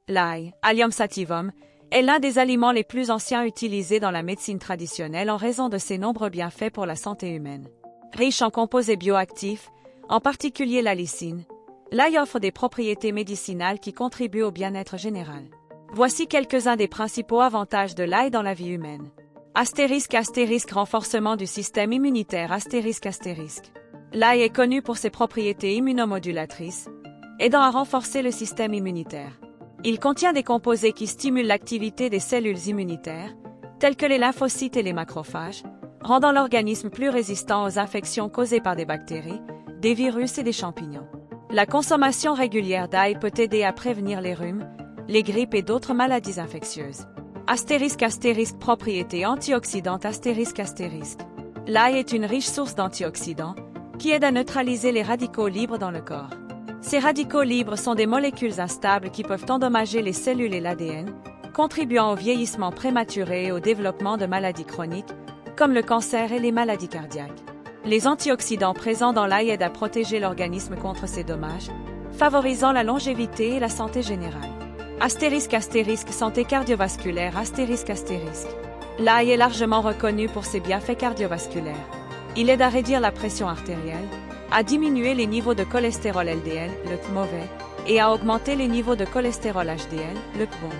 L'ail, Allium sativum, est l'un des aliments les plus anciens utilisés dans la médecine traditionnelle en raison de ses nombreux bienfaits pour la santé humaine. Riche en composés bioactifs, en particulier la lysine, l'ail offre des propriétés médicinales qui contribuent au bien-être général. Voici quelques-uns des principaux avantages de l'ail dans la vie humaine. *** renforcement du système immunitaire ***. L'ail est connu pour ses propriétés immunomodulatrices, aidant à renforcer le système immunitaire. Il contient des composés qui stimulent l'activité des cellules immunitaires, telles que les lymphocytes et les macrophages, rendant l'organisme plus résistant aux infections causées par des bactéries, des virus et des champignons. La consommation régulière d'ail peut aider à prévenir les rhumes, les grippes et d'autres maladies infectieuses. *** Propriétés antioxydantes ***. L'ail est une riche source d'antioxydants qui aide à neutraliser les radicaux libres dans le corps. Ces radicaux libres sont des molécules instables qui peuvent endommager les cellules et l'ADN, contribuant au vieillissement prématuré et au développement de maladies chroniques, comme le cancer et les maladies cardiaques. Les antioxydants présents dans l'ail aident à protéger l'organisme contre ces dommages, favorisant la longévité et la santé générale. Santé cardiovasculaire L'ail est largement reconnu pour ses bienfaits cardiovasculaires. Il aide à réduire la pression artérielle, à diminuer les niveaux de cholestérol LDL, le mauvais, et à augmenter les niveaux de cholestérol HDL, le bon.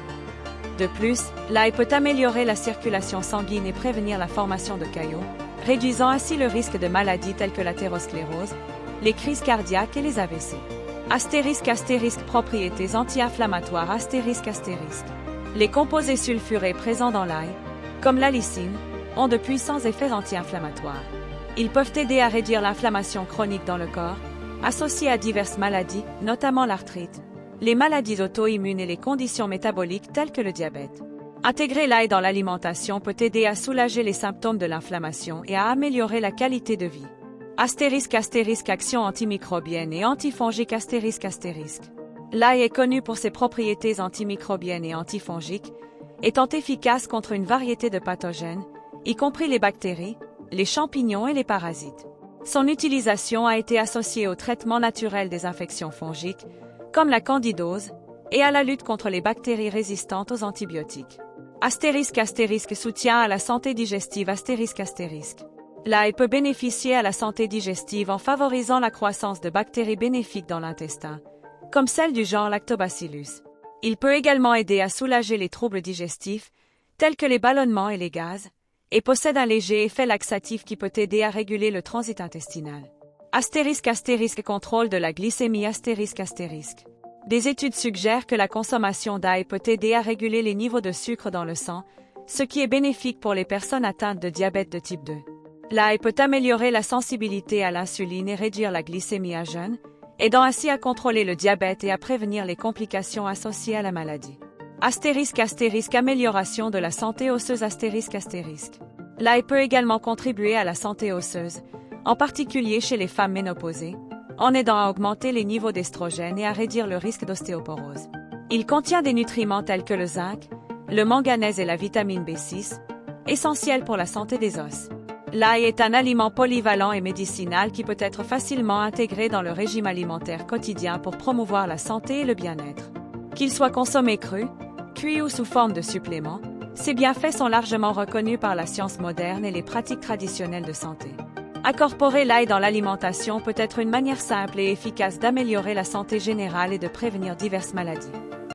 De plus, l'ail peut améliorer la circulation sanguine et prévenir la formation de caillots, réduisant ainsi le risque de maladies telles que l'athérosclérose, les crises cardiaques et les AVC. Propriétés anti-inflammatoires Les composés sulfurés présents dans l'ail, comme la lysine, ont de puissants effets anti-inflammatoires. Ils peuvent aider à réduire l'inflammation chronique dans le corps, associée à diverses maladies, notamment l'arthrite, les maladies auto-immunes et les conditions métaboliques telles que le diabète. Intégrer l'ail dans l'alimentation peut aider à soulager les symptômes de l'inflammation et à améliorer la qualité de vie. Action antimicrobienne et antifongique L'ail est connu pour ses propriétés antimicrobiennes et antifongiques, étant efficace contre une variété de pathogènes, y compris les bactéries, les champignons et les parasites. Son utilisation a été associée au traitement naturel des infections fongiques, comme la candidose, et à la lutte contre les bactéries résistantes aux antibiotiques. Soutien à la santé digestive L'ail peut bénéficier à la santé digestive en favorisant la croissance de bactéries bénéfiques dans l'intestin, comme celles du genre Lactobacillus. Il peut également aider à soulager les troubles digestifs, tels que les ballonnements et les gaz, et possède un léger effet laxatif qui peut aider à réguler le transit intestinal. Contrôle de la glycémie Des études suggèrent que la consommation d'ail peut aider à réguler les niveaux de sucre dans le sang, ce qui est bénéfique pour les personnes atteintes de diabète de type 2. L'ail peut améliorer la sensibilité à l'insuline et réduire la glycémie à jeun, aidant ainsi à contrôler le diabète et à prévenir les complications associées à la maladie. Amélioration de la santé osseuse L'ail peut également contribuer à la santé osseuse, en particulier chez les femmes ménopausées, en aidant à augmenter les niveaux d'estrogène et à réduire le risque d'ostéoporose. Il contient des nutriments tels que le zinc, le manganèse et la vitamine B6, essentiels pour la santé des os. L'ail est un aliment polyvalent et médicinal qui peut être facilement intégré dans le régime alimentaire quotidien pour promouvoir la santé et le bien-être. Qu'il soit consommé cru, cuit ou sous forme de supplément, ses bienfaits sont largement reconnus par la science moderne et les pratiques traditionnelles de santé. Incorporer l'ail dans l'alimentation peut être une manière simple et efficace d'améliorer la santé générale et de prévenir diverses maladies.